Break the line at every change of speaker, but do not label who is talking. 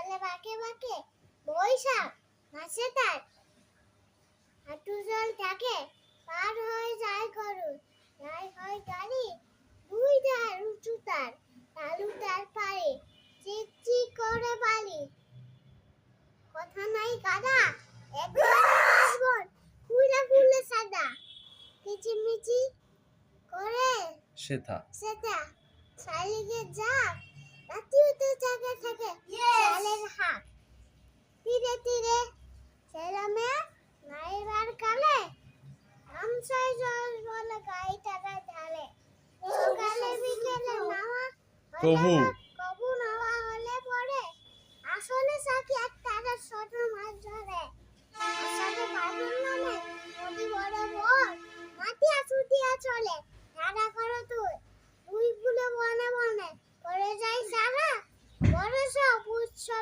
চলে বাঁকে বাঁকে, বৈশাখ মাসে তার হাঁটু জল থাকে, পার হয়ে যায় গরু, যায় হয় গাড়ি, দুই ধার উঁচু তার, তালু তার পারে, চিক চিক করে বালি, কথা নাই গাদা, একবারে আসবন, ফুলে ফুলে সাদা, কিচিমিচি করে
সেথা
সেটা শালিকে যাক, রাতিও তো জাগে থাকে শালের হাক, তীরে তীরে ছেলে মেয়ে নাইবার কালে, আমসাই জল বলে গাই টাকা ঢালে, সকালে বিকেলে নাওয়া
কবু।
কবু নাওয়া হলে পরে, আসলে সাকি এক তারা ছোট মাছ ধরে, আসাতে বাদুর নামে নদী বড় বড়, মাটিয়া ছুটিয়া চলে, ধারা করো তুই, তুই গুলো বনে বনে করে যাই সারা, বড় সব উৎসব